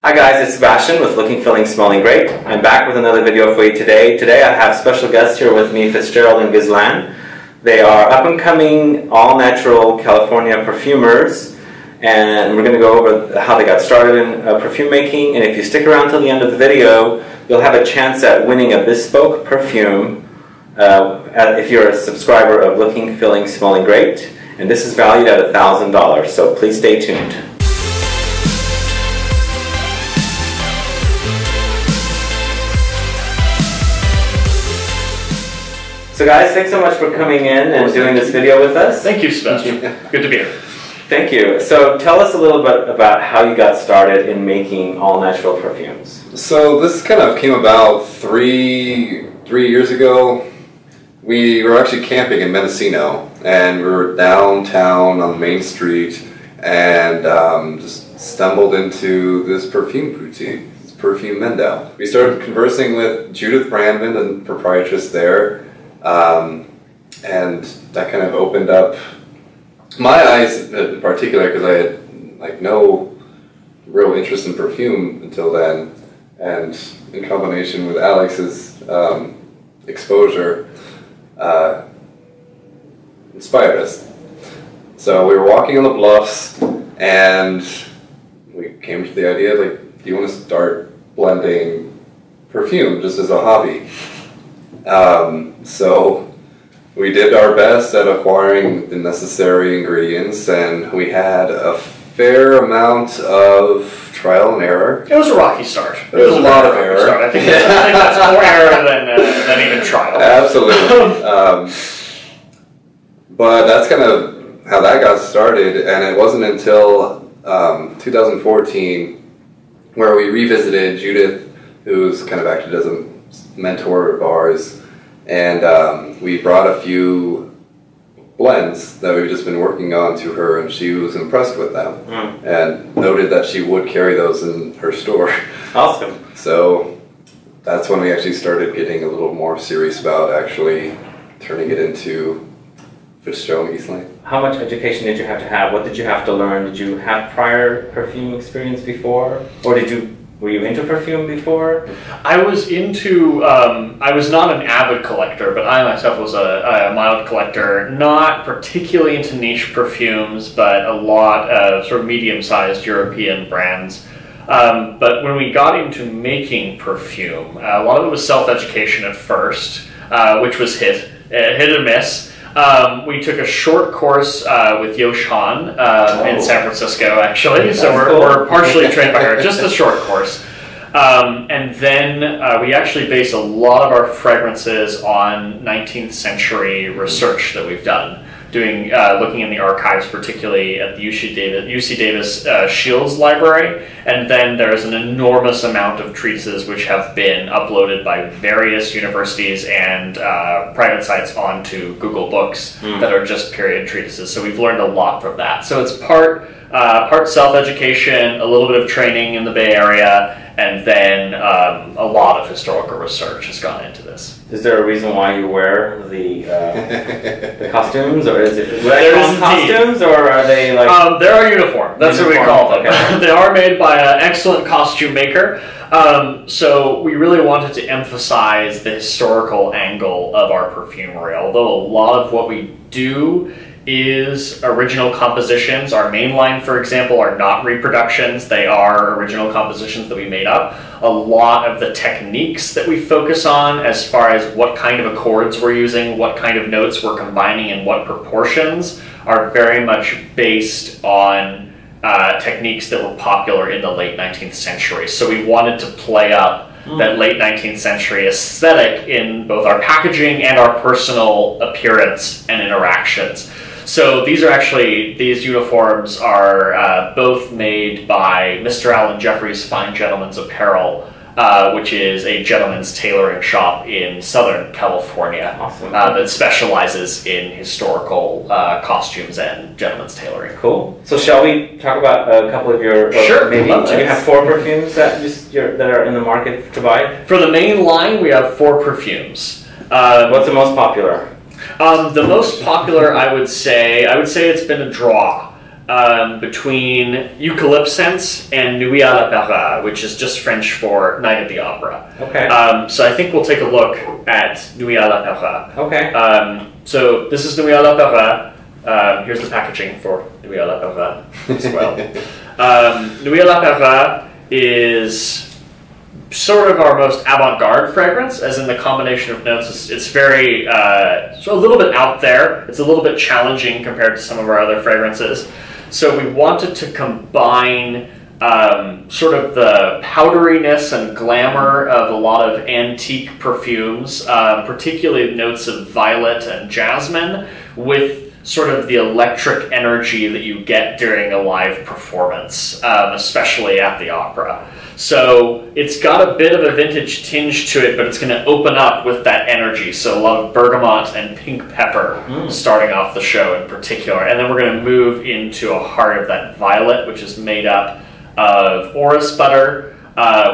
Hi guys, it's Sebastian with Looking, Feeling, Smelling Great. I'm back with another video for you today. Today I have special guests here with me, Fitzgerald and Guislain. They are up-and-coming, all-natural California perfumers, and we're going to go over how they got started in perfume making. And if you stick around till the end of the video, you'll have a chance at winning a bespoke perfume if you're a subscriber of Looking, Feeling, Smelling Great. And this is valued at $1,000, so please stay tuned. So guys, thanks so much for coming in and doing this video with us. Thank you, Sebastian. Good to be here. Thank you. So tell us a little bit about how you got started in making all-natural perfumes. So this kind of came about three years ago. We were actually camping in Mendocino, and we were downtown on Main Street, and just stumbled into this perfume boutique, this Perfume Mendel. We started conversing with Judith Brandman, the proprietress there. And that kind of opened up my eyes in particular, because I had like no real interest in perfume until then, and in combination with Alex's exposure inspired us. So we were walking on the bluffs and we came to the idea, like, do you want to start blending perfume just as a hobby? So we did our best at acquiring the necessary ingredients, and we had a fair amount of trial and error. It was a rocky start. There was a lot of error. I think that's more error than even trial. Absolutely. But that's kind of how that got started, and it wasn't until 2014 where we revisited Judith, who's kind of acted as a mentor of ours, and we brought a few blends that we've just been working on to her, and she was impressed with them and noted that she would carry those in her store. Awesome. So that's when we actually started getting a little more serious about actually turning it into Fitzgerald and Guislain. How much education did you have to have? What did you have to learn? Did you have prior perfume experience before? Or were you into perfume before? I was into, I was not an avid collector, but I myself was a mild collector, not particularly into niche perfumes, but a lot of sort of medium-sized European brands. But when we got into making perfume, a lot of it was self-education at first, which was hit and miss. We took a short course with Yoshan in San Francisco, actually, so we're partially trained by her, just a short course. And then we actually base a lot of our fragrances on 19th century research that we've done, looking in the archives, particularly at the UC Davis Shields Library, and then there's an enormous amount of treatises which have been uploaded by various universities and private sites onto Google Books that are just period treatises. So we've learned a lot from that. So it's part self-education, a little bit of training in the Bay Area, and then a lot of historical research has gone into this. Is there a reason why you wear the costumes, or is it costumes, or are they like? They're our uniform. That's what we call them. Okay. They are made by an excellent costume maker. So we really wanted to emphasize the historical angle of our perfumery. Although a lot of what we do is original compositions. Our main line, for example, are not reproductions. They are original compositions that we made up. A lot of the techniques that we focus on, as far as what kind of accords we're using, what kind of notes we're combining in what proportions, are very much based on techniques that were popular in the late 19th century. So we wanted to play up that late 19th century aesthetic in both our packaging and our personal appearance and interactions. So these uniforms are both made by Mr. Alan Jeffrey's Fine Gentleman's Apparel, which is a gentleman's tailoring shop in Southern California. Awesome. That specializes in historical costumes and gentleman's tailoring. Cool. So shall we talk about a couple of your... Sure. Maybe do you have 4 perfumes that are in the market to buy? For the main line, we have 4 perfumes. What's the most popular? The most popular, I would say it's been a draw. between Eucalypcense and Nuit A L'Opera, which is just French for Night at the Opera. Okay. So I think we'll take a look at Nuit A L'Opera. Okay. So this is Nuit A L'Opera. Here's the packaging for Nuit A L'Opera as well. Nuit A L'Opera is sort of our most avant-garde fragrance, as in the combination of notes. It's very, so a little bit out there. It's a little bit challenging compared to some of our other fragrances. So we wanted to combine sort of the powderiness and glamour of a lot of antique perfumes, particularly notes of violet and jasmine, with sort of the electric energy that you get during a live performance, especially at the opera. So it's got a bit of a vintage tinge to it, but it's going to open up with that energy. So a lot of bergamot and pink pepper starting off the show in particular. And then we're going to move into a heart of that violet, which is made up of orris butter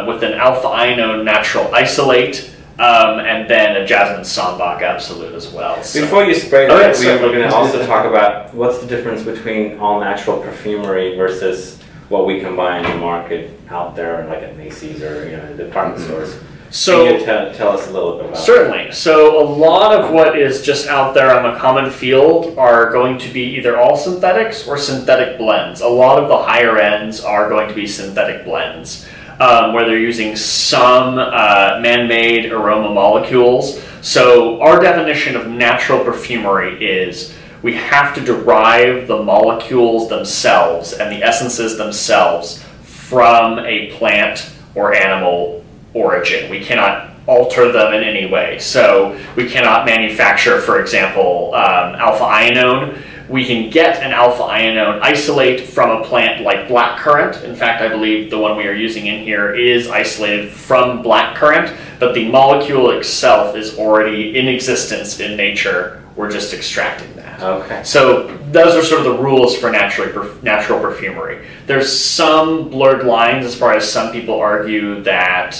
with an alpha-inone natural isolate, and then a jasmine sambac absolute as well. So. Before you spray that, we're going to also talk about what's the difference between all natural perfumery versus what we can buy in the market out there, like at Macy's or department stores. So can you tell us a little bit about that? Certainly. So a lot of what is just out there on the common field are going to be either all synthetics or synthetic blends. A lot of the higher ends are going to be synthetic blends, where they're using some man-made aroma molecules. So our definition of natural perfumery is we have to derive the molecules themselves and the essences themselves from a plant or animal origin. We cannot alter them in any way. So we cannot manufacture, for example, alpha-inone. We can get an alpha-inone isolate from a plant like blackcurrant. In fact, I believe the one we are using in here is isolated from blackcurrant, but the molecule itself is already in existence in nature. We're just extracting that. Okay. So those are sort of the rules for natural perfumery. There's some blurred lines as far as some people argue that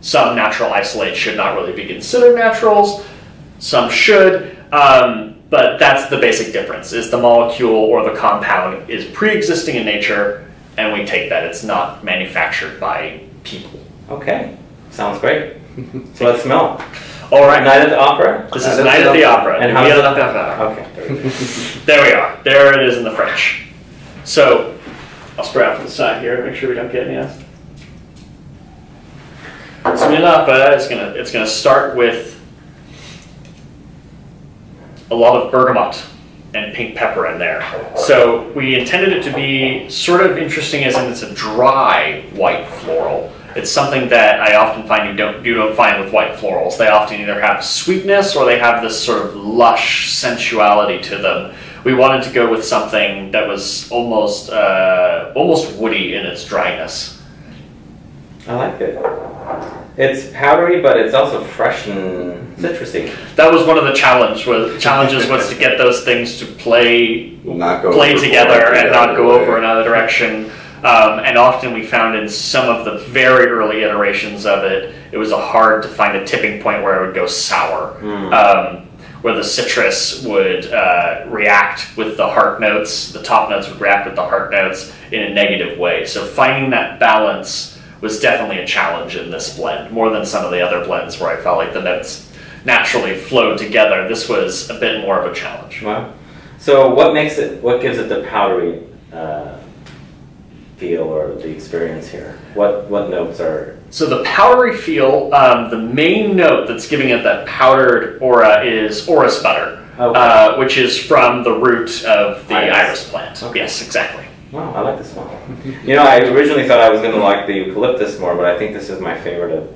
some natural isolates should not really be considered naturals. Some should. But that's the basic difference, is the molecule or the compound is pre-existing in nature, and we take that. It's not manufactured by people. Okay. Sounds great. So let's smell. All right. Night at the Opera? This is Night at the Opera. And how does it... Okay. There we are. There it is in the French. So I'll spray out to the side here to make sure we don't get any else. So Nuit A L'Opera it's gonna start with a lot of bergamot and pink pepper in there. So we intended it to be sort of interesting, as in it's a dry white floral. It's something that I often find you don't find with white florals. They often either have sweetness or they have this sort of lush sensuality to them. We wanted to go with something that was almost woody in its dryness. I like it. It's powdery, but it's also fresh and citrusy. That was one of the challenges was to get those things to play together and not go over another direction. And often we found in some of the very early iterations of it, it was hard to find a tipping point where it would go sour, where the citrus would react with the heart notes, the top notes would react with the heart notes in a negative way. So finding that balance was definitely a challenge in this blend, more than some of the other blends where I felt like the notes naturally flowed together. This was a bit more of a challenge. Wow. So what gives it the powdery feel or the experience here? What notes are... So the powdery feel, the main note that's giving it that powdered aura is orris butter, which is from the root of the iris plant. Okay. Yes, exactly. Wow, I like this one. I originally thought I was going to like the eucalyptus more, but I think this is my favorite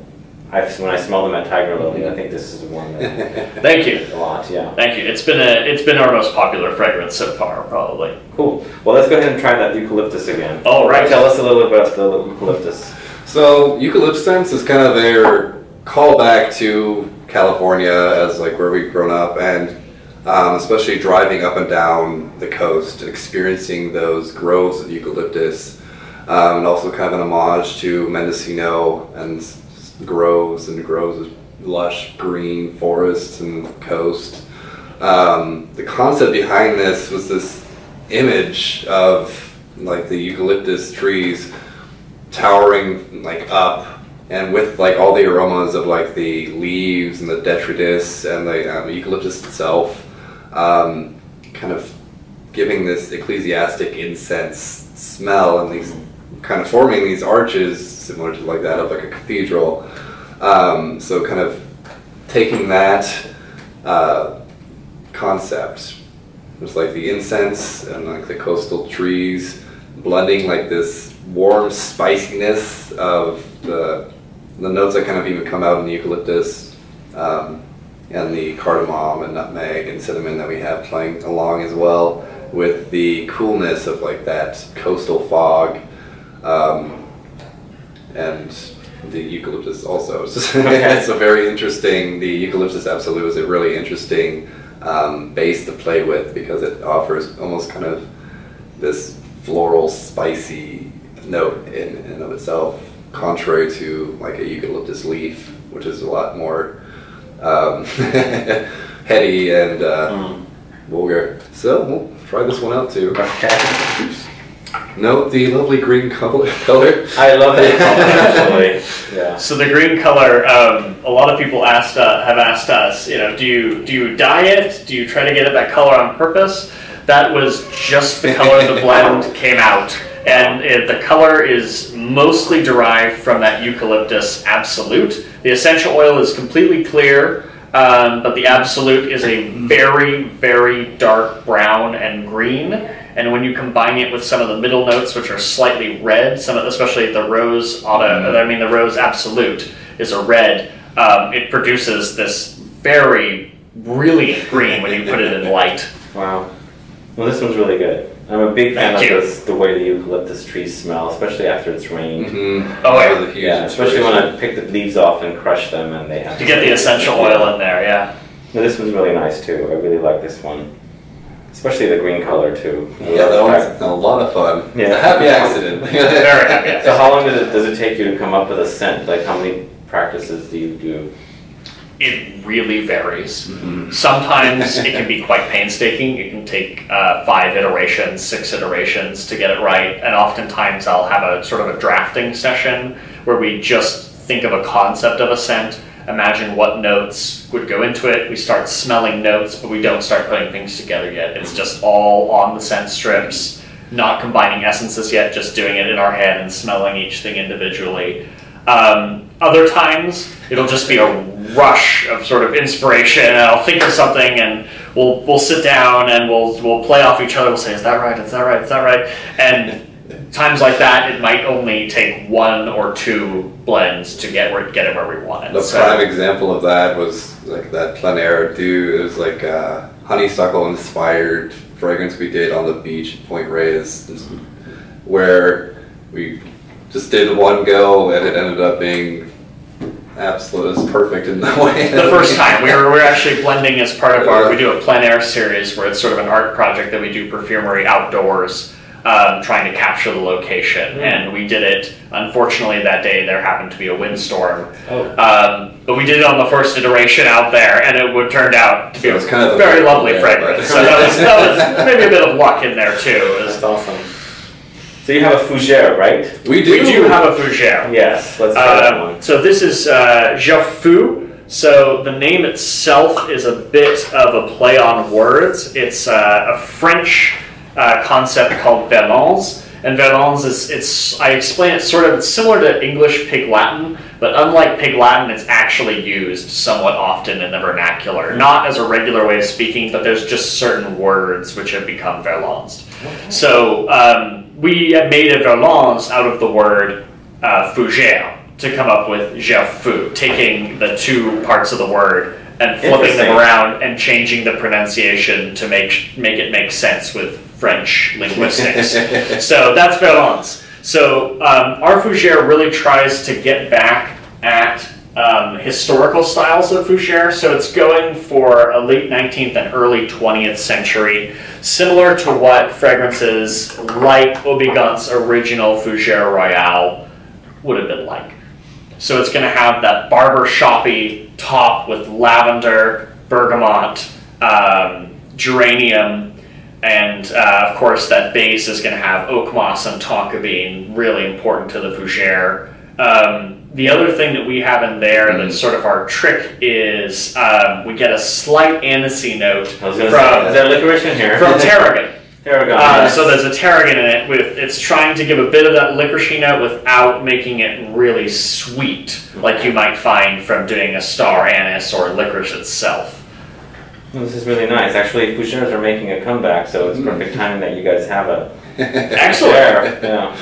when I smell them at Tiger Lily, I think this is the one that... Thank you. A lot, yeah. Thank you. It's been our most popular fragrance so far, probably. Cool. Well, let's go ahead and try that eucalyptus again. All right. Tell us a little bit about the eucalyptus. So, Eucalypcense is kind of their callback to California as like where we've grown up, and especially driving up and down the coast, experiencing those groves of eucalyptus, and also kind of an homage to Mendocino and groves of lush green forests and coast. The concept behind this was this image of like the eucalyptus trees towering like up, and with like all the aromas of like the leaves and the detritus and the eucalyptus itself, kind of giving this ecclesiastic incense smell, and these kind of forming these arches similar to like that of like a cathedral. So kind of taking that concept, just like the incense and like the coastal trees, blending like this warm spiciness of the notes that kind of even come out in the eucalyptus, and the cardamom and nutmeg and cinnamon that we have playing along as well, with the coolness of like that coastal fog, and the eucalyptus also. It's a very interesting, the eucalyptus absolute is a really interesting base to play with, because it offers almost kind of this floral spicy note in and of itself, contrary to like a eucalyptus leaf, which is a lot more heady and vulgar. So we'll try this one out too. Okay. Note the lovely green color. I love that color, actually. Yeah. So the green color, a lot of people have asked us, you know, do you dye it? Do you try to get it that color on purpose? That was just the color the blend came out. And the color is mostly derived from that eucalyptus absolute. The essential oil is completely clear, but the absolute is a very, very dark brown and green. And when you combine it with some of the middle notes, which are slightly red, especially the rose the rose absolute is a red, it produces this very brilliant green when you put it in light. Wow. Well, this one's really good. I'm a big fan of the way the eucalyptus trees smell, especially after it's rained. Mm-hmm. Oh, yeah. Yeah, especially when I pick the leaves off and crush them, and they have to get the essential oil in there. Yeah. No, this one's really nice too. I really like this one, especially the green color too. Yeah, that one's a lot of fun. Yeah, a happy accident. Very happy accident. So, how long does it take you to come up with a scent? Like, how many practices do you do? It really varies. Mm-hmm. Sometimes it can be quite painstaking. It can take 5 iterations, 6 iterations to get it right. And oftentimes I'll have a sort of a drafting session where we just think of a concept of a scent, imagine what notes would go into it. We start smelling notes, but we don't start putting things together yet. It's just all on the scent strips, not combining essences yet, just doing it in our head and smelling each thing individually. Other times, it'll just be a rush of sort of inspiration, and I'll think of something, and we'll sit down and we'll play off each other. We'll say, "Is that right? Is that right? Is that right?" And times like that, it might only take 1 or 2 blends to get it where we want it. The prime example of that was like that plein air do. It was like a honeysuckle inspired fragrance we did on the beach at Point Reyes, where we just did one go, and it ended up being absolute, as perfect in the way. The first time we're actually blending as part of we do a plein air series where it's sort of an art project that we do perfumery outdoors, trying to capture the location. And we did it. Unfortunately, that day there happened to be a windstorm. But we did it on the first iteration out there, and it turned out to be a kind of very lovely fragrance. So that was maybe a bit of luck in there too. That's awesome. So you have a fougère, right? We do have a fougère. Yes, let's try that one. So this is Gerefou. So the name itself is a bit of a play on words. It's a French concept called Valence. And Valence is, I explain it sort of similar to English Pig Latin, but unlike Pig Latin, it's actually used somewhat often in the vernacular. Not as a regular way of speaking, but there's just certain words which have become Valence. Okay. So we made a Valence out of the word fougère to come up with Gerefou, taking the 2 parts of the word and flipping them around and changing the pronunciation to make it make sense with French linguistics. So that's Valence. So our fougère really tries to get back at historical styles of fougère. So it's going for a late 19th and early 20th century, similar to what fragrances like Aubigant's original Fougère Royale would have been like. So it's going to have that barber-shoppy top with lavender, bergamot, geranium, And of course, that base is going to have oakmoss and tonka being really important to the fougère. The other thing that we have in there that's sort of our trick is we get a slight anisey note from, is there licorice in here? From tarragon. Tarragon. So there's a tarragon in it. It's trying to give a bit of that licoricey note without making it really sweet, like you might find from doing a star anise or licorice itself. Well, this is really nice. Actually, fougères are making a comeback, so it's perfect timing that you guys have a excellent. Yeah.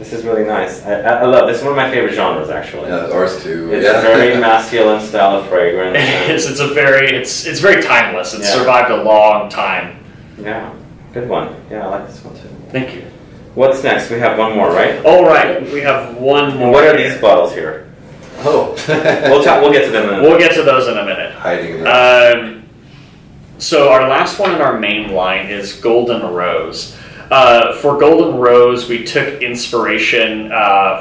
This is really nice. I love this. Is one of my favorite genres, actually. Yeah, ours too. It's a very masculine style of fragrance. It's very timeless. It's survived a long time. Yeah, good one. Yeah, I like this one too. Thank you. What's next? We have one more, right? All right, we have one more. What are these bottles here? Oh, we'll get to them in a minute. We'll get to those in a minute. Hiding there. So our last one in our main line is Golden Rose. For Golden Rose, we took inspiration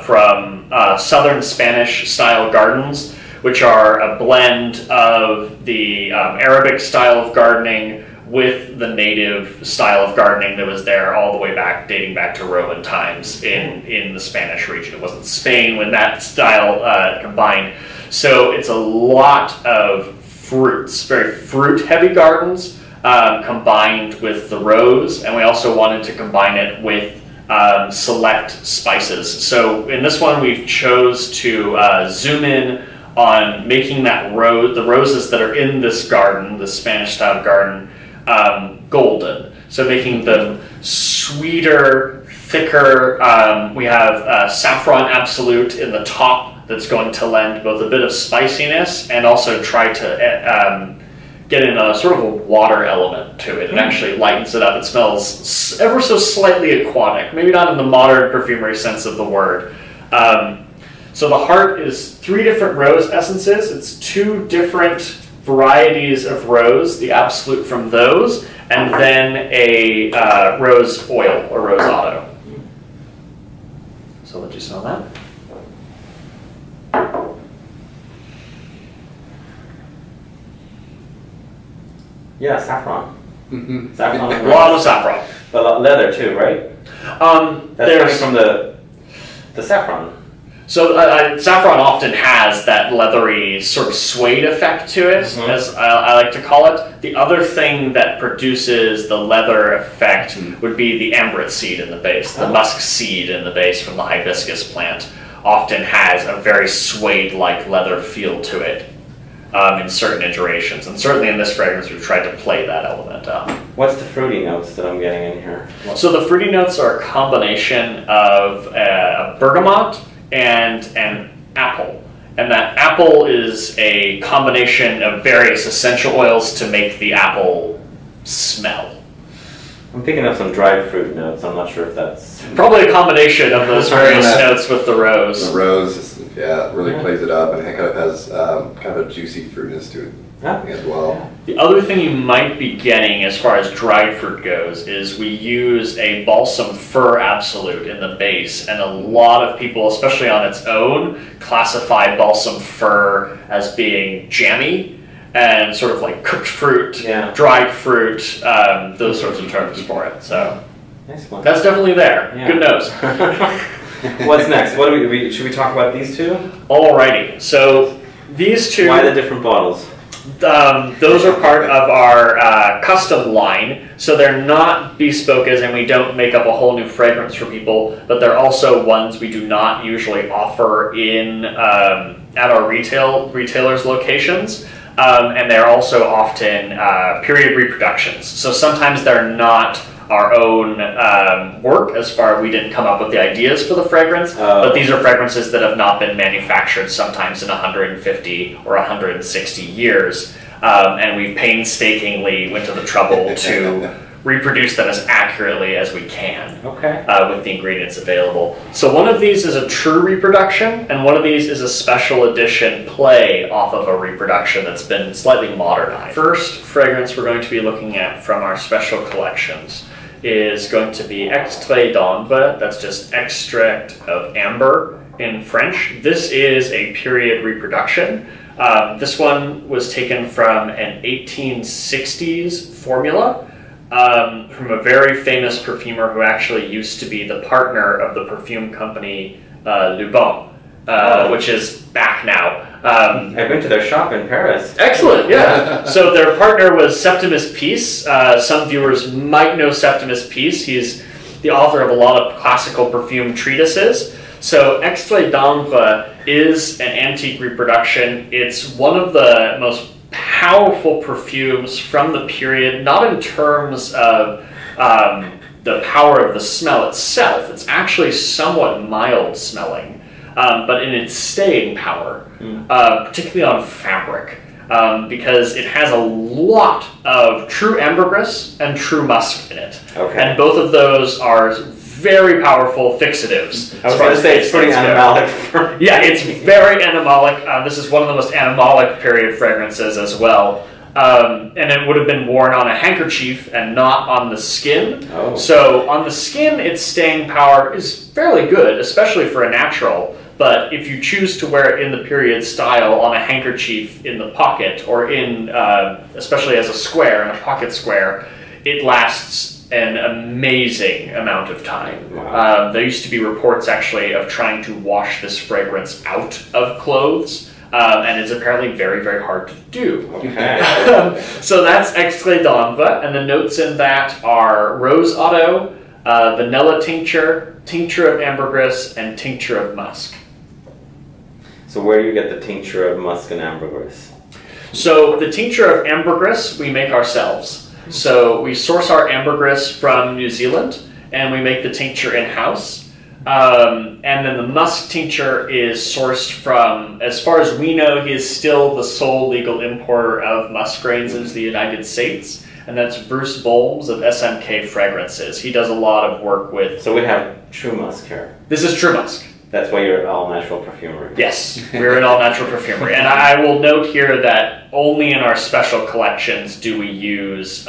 from southern Spanish style gardens, which are a blend of the Arabic style of gardening with the native style of gardening that was there all the way back, dating back to Roman times in the Spanish region. It wasn't Spain when that style combined. So it's a lot of fruits, very fruit-heavy gardens, combined with the rose, and we also wanted to combine it with select spices. So in this one, we've chose to zoom in on making that the roses that are in this garden, the Spanish-style garden, golden. So making them sweeter, thicker. We have saffron absolute in the top that's going to lend both a bit of spiciness and also try to get in a sort of a water element to it. It actually lightens it up. It smells ever so slightly aquatic, maybe not in the modern perfumery sense of the word. So the heart is 3 different rose essences. It's 2 different varieties of rose, the absolute from those, and then a rose oil or rose otto. So let you smell that. Yeah, saffron. Mm-hmm. Saffron. A lot of saffron. But leather too, right? That's coming from the saffron. So saffron often has that leathery sort of suede effect to it, as I like to call it. The other thing that produces the leather effect would be the ambrette seed in the base. The musk seed in the base from the hibiscus plant often has a very suede-like leather feel to it in certain iterations. And certainly in this fragrance, we've tried to play that element up. What's the fruity notes that I'm getting in here? So the fruity notes are a combination of a bergamot and an apple. And that apple is a combination of various essential oils to make the apple smell. I'm picking up some dried fruit notes. I'm not sure if that's... Probably a combination of those various notes with the rose. The rose, really plays it up, and it kind of has kind of a juicy fruitiness to it as well. The other thing you might be getting as far as dried fruit goes is we use a balsam fir absolute in the base, and a lot of people, especially on its own, classify balsam fir as being jammy and sort of like cooked fruit, dried fruit, those sorts of terms for it. So nice one. That's definitely there. Yeah. Good nose. What's next? What do we should we talk about these two? Alrighty. So these two. Why the different bottles? Those are part of our custom line, so they're not bespoke, as in we don't make up a whole new fragrance for people, but they're also ones we do not usually offer in at our retailers' locations. And they're also often period reproductions. So sometimes they're not our own work, as far as we didn't come up with the ideas for the fragrance, but these are fragrances that have not been manufactured sometimes in 150 or 160 years. And we've painstakingly went to the trouble to reproduce them as accurately as we can with the ingredients available. So one of these is a true reproduction, and one of these is a special edition play off of a reproduction that's been slightly modernized. First fragrance we're going to be looking at from our special collections is going to be Extrait d'ambre, that's just extract of amber in French. This is a period reproduction. This one was taken from an 1860s formula from a very famous perfumer who actually used to be the partner of the perfume company Lubon, which is back now. I've been to their shop in Paris. Excellent, yeah. So their partner was Septimus Peace. Some viewers might know Septimus Peace. He's the author of a lot of classical perfume treatises. So Extrait d'Ambre is an antique reproduction. It's one of the most powerful perfumes from the period, not in terms of the power of the smell itself. It's actually somewhat mild smelling, but in its staying power, particularly on fabric, because it has a lot of true ambergris and true musk in it. Okay. And both of those are very powerful fixatives. I was going to say it's pretty animalic. Yeah, it's very animalic. This is one of the most animalic period fragrances as well. And it would have been worn on a handkerchief and not on the skin. Oh. So on the skin, its staying power is fairly good, especially for a natural. But if you choose to wear it in the period style on a handkerchief in the pocket, or in, especially as a square, in a pocket square, it lasts an amazing amount of time. Wow. There used to be reports actually of trying to wash this fragrance out of clothes, and it's apparently very, very hard to do. Okay. So that's Extrait d'Ambre, and the notes in that are rose otto, vanilla tincture, tincture of ambergris, and tincture of musk. So where do you get the tincture of musk and ambergris? So the tincture of ambergris we make ourselves. So we source our ambergris from New Zealand, and we make the tincture in-house. And then the musk tincture is sourced from, as far as we know, he is still the sole legal importer of musk grains into the United States. And that's Bruce Bolmes of SMK Fragrances. He does a lot of work with... So we have true musk here. This is true musk. That's why you're all natural perfumery. Yes, we're an all natural perfumery. And I will note here that only in our special collections do we use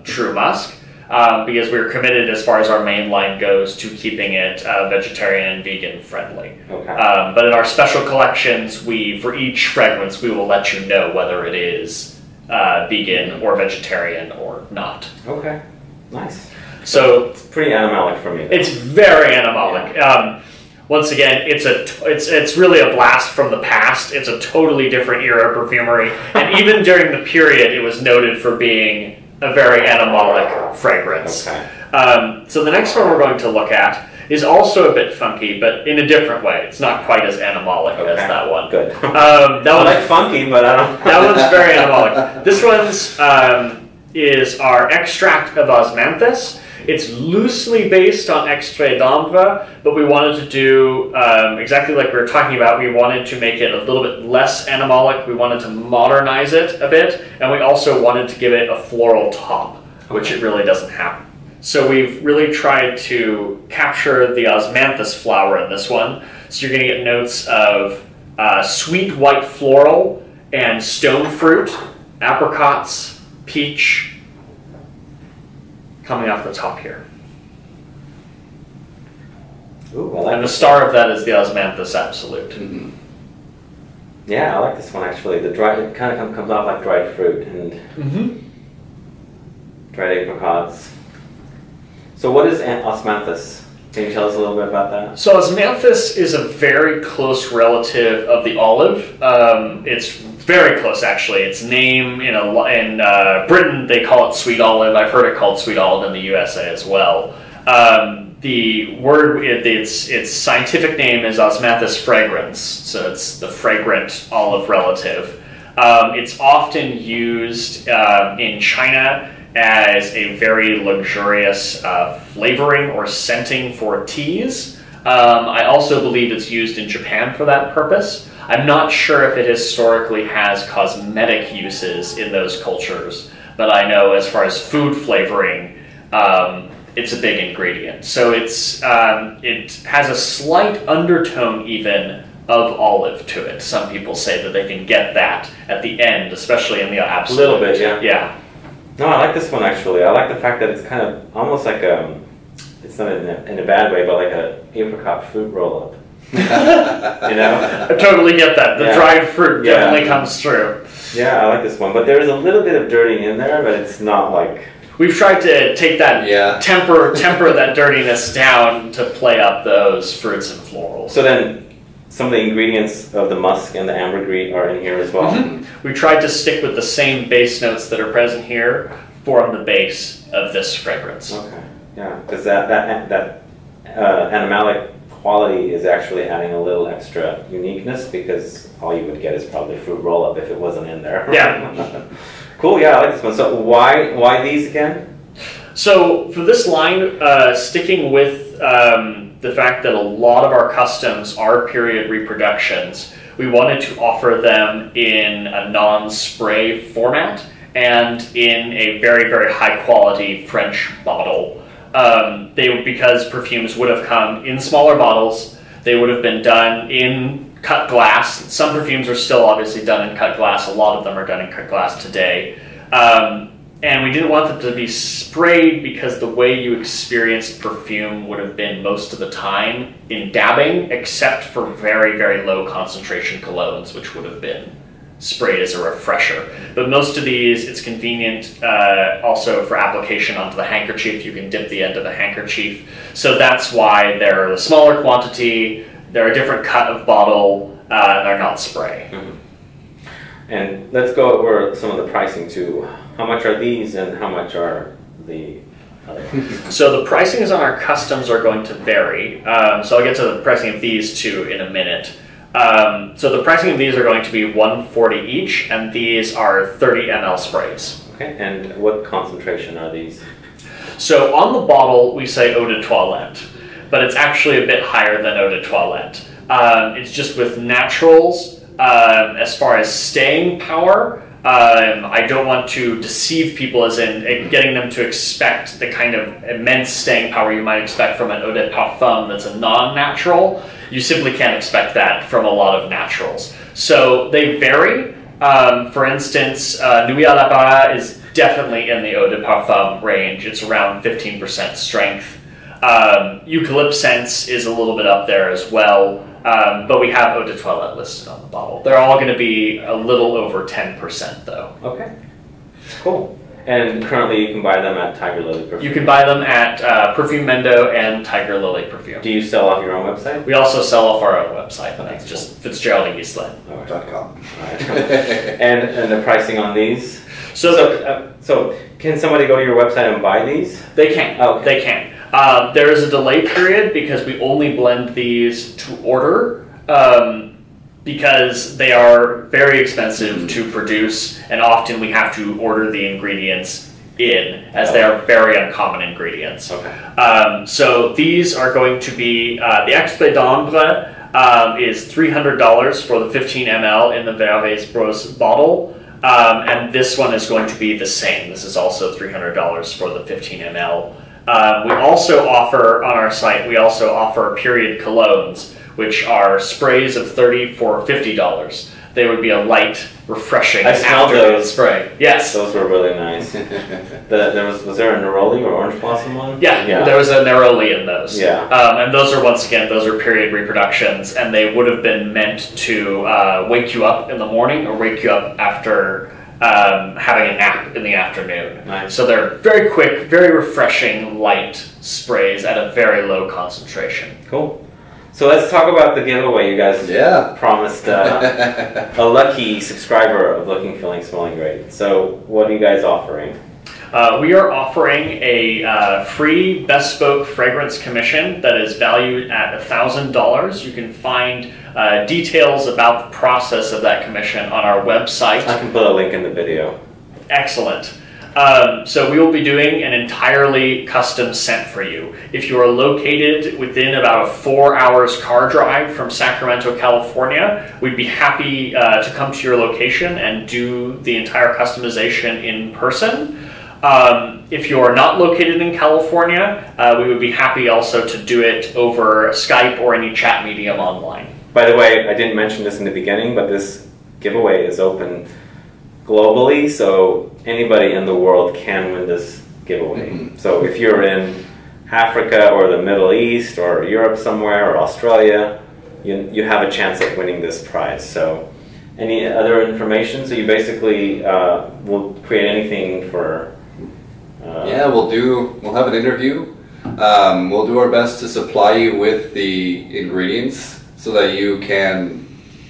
true musk, because we're committed, as far as our main line goes, to keeping it vegetarian and vegan friendly. Okay. But in our special collections, for each fragrance, we will let you know whether it is vegan or vegetarian or not. Okay, nice. So it's pretty animalic for me. It's very animalic. Yeah. Once again, it's really a blast from the past. It's a totally different era of perfumery, and even during the period, it was noted for being a very animalic fragrance. Okay. So the next one we're going to look at is also a bit funky, but in a different way. It's not quite as animalic as that one. Good. I like funky, but I don't... That one's very animalic. This one's is our extract of osmanthus. It's loosely based on Extrait d'Ambre, but we wanted to do exactly like we were talking about. We wanted to make it a little bit less animalic. We wanted to modernize it a bit, and we also wanted to give it a floral top, which it really doesn't have. So we've really tried to capture the osmanthus flower in this one. So you're going to get notes of sweet white floral and stone fruit, apricots, peach, coming off the top here. Ooh, I like and the star of that is the osmanthus absolute. Mm-hmm. Yeah, I like this one actually. The dried, it kind of comes off like dried fruit and dried apricots. So what is osmanthus? Can you tell us a little bit about that? So osmanthus is a very close relative of the olive. It's very close, actually. Its name in Britain, they call it sweet olive. I've heard it called sweet olive in the USA as well. The word, its scientific name is Osmanthus fragrans, so it's the fragrant olive relative. It's often used in China as a very luxurious flavoring or scenting for teas. I also believe it's used in Japan for that purpose. I'm not sure if it historically has cosmetic uses in those cultures, but I know as far as food flavoring, it's a big ingredient. So it has a slight undertone even of olive to it. Some people say that they can get that at the end, especially in the absolute. A little bit, yeah. Yeah. No, I like this one actually. I like the fact that it's kind of almost like it's not in a bad way, but like a apricot fruit roll-up. You know? I totally get that. The dried fruit definitely comes through. Yeah, I like this one. But there is a little bit of dirty in there, but it's not like We've tried to take that temper that dirtiness down to play up those fruits and florals. So then, some of the ingredients of the musk and the ambergris are in here as well. We tried to stick with the same base notes that are present here, form the base of this fragrance. Okay, yeah, because that animalic quality is actually adding a little extra uniqueness, because all you would get is probably fruit roll-up if it wasn't in there. Yeah. Cool, yeah, I like this one. So why these again? So for this line, sticking with the fact that a lot of our customs are period reproductions, we wanted to offer them in a non-spray format and in a very, very high quality French bottle. Because perfumes would have come in smaller bottles, they would have been done in cut glass. Some perfumes are still obviously done in cut glass. A lot of them are done in cut glass today. And we didn't want them to be sprayed because the way you experienced perfume would have been most of the time in dabbing, except for very, very low concentration colognes, which would have been sprayed as a refresher. But most of these, it's convenient also for application onto the handkerchief. You can dip the end of the handkerchief. So that's why they're the smaller quantity, they're a different cut of bottle, they're not spray. And let's go over some of the pricing too. How much are these and how much are the other ones? So the pricings on our customs are going to vary. So I'll get to the pricing of these two in a minute. So the pricing of these are going to be $140 each, and these are 30 ml sprays. Okay, and what concentration are these? So on the bottle we say eau de toilette, but it's actually a bit higher than eau de toilette. It's just with naturals. As far as staying power, I don't want to deceive people as in getting them to expect the kind of immense staying power you might expect from an eau de parfum that's a non-natural. You simply can't expect that from a lot of naturals. So they vary. For instance, Nuit A L'Opera is definitely in the eau de parfum range. It's around 15% strength. Eucalypcense is a little bit up there as well. But we have eau de toilette listed on the bottle. They're all going to be a little over 10% though. Okay, cool. And currently you can buy them at Tiger Lily Perfume. You can buy them at Perfume Mendo and Tiger Lily Perfume. Do you sell off your own website? We also sell off our own website, but that's just Fitzgerald and Guislain. .com. Right. and the pricing on these? So can somebody go to your website and buy these? They can. Oh, okay. They can. There is a delay period because we only blend these to order because they are very expensive to produce, and often we have to order the ingredients in as they are very uncommon ingredients. Okay. So these are going to be, the Extrait d'Ambre is $300 for the 15 ml in the Herbaceous bottle. And this one is going to be the same. This is also $300 for the 15 ml. We also offer, on our site, we also offer period colognes, which are sprays of 30 for $50. They would be a light, refreshing afternoon spray. Yes. Those were really nice. Was there a neroli or orange blossom one? Yeah, there was a neroli in those. Yeah. And those are, once again, those are period reproductions, and they would have been meant to wake you up in the morning or wake you up after having a nap in the afternoon. Nice. So they're very quick, very refreshing, light sprays at a very low concentration. Cool. So let's talk about the giveaway. You guys promised a lucky subscriber of Looking, Feeling, Smelling Great. So what are you guys offering? We are offering a free Bespoke fragrance commission that is valued at $1,000. You can find details about the process of that commission on our website. I can put a link in the video. Excellent. So we will be doing an entirely custom scent for you. If you are located within about a 4 hours car drive from Sacramento, California, we'd be happy to come to your location and do the entire customization in person. If you are not located in California, we would be happy also to do it over Skype or any chat medium online. By the way, I didn't mention this in the beginning, but this giveaway is open globally, so anybody in the world can win this giveaway. Mm-hmm. So if you're in Africa or the Middle East or Europe somewhere or Australia, you have a chance at winning this prize. So any other information? So you basically will create anything for Yeah, we'll have an interview. We'll do our best to supply you with the ingredients so that you can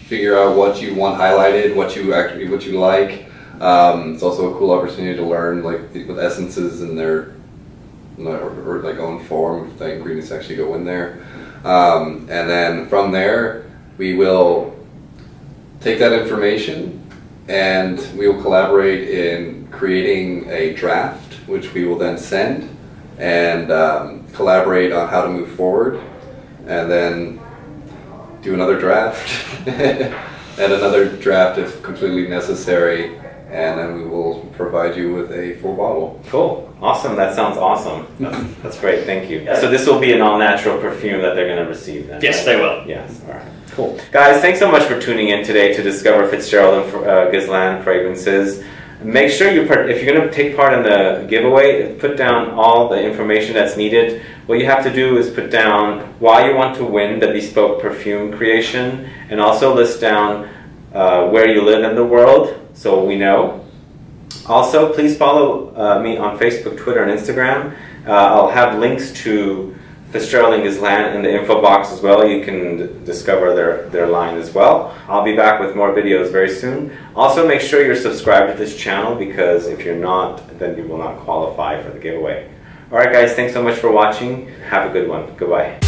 figure out what you want highlighted, what you like. It's also a cool opportunity to learn like with essences and their or like own form if the ingredients actually go in there. And then from there we will take that information and we will collaborate in creating a draft, which we will then send and collaborate on how to move forward, and then do another draft and another draft if completely necessary, and then we will provide you with a full bottle. Cool. Awesome. That sounds awesome. That's great. Thank you. So this will be an all-natural perfume that they're going to receive then, Yes, right? they will. Yes. All right. Cool. Guys, thanks so much for tuning in today to discover Fitzgerald and Guislain fragrances. Make sure if you're going to take part in the giveaway, put down all the information that's needed. What you have to do is put down why you want to win the bespoke perfume creation, and also list down where you live in the world so we know. Also, please follow me on Facebook, Twitter, and Instagram. I'll have links to Fitzgerald and Guislain in the info box as well. You can discover their line as well. I'll be back with more videos very soon. Also, make sure you're subscribed to this channel, because if you're not, then you will not qualify for the giveaway. Alright guys, thanks so much for watching. Have a good one. Goodbye.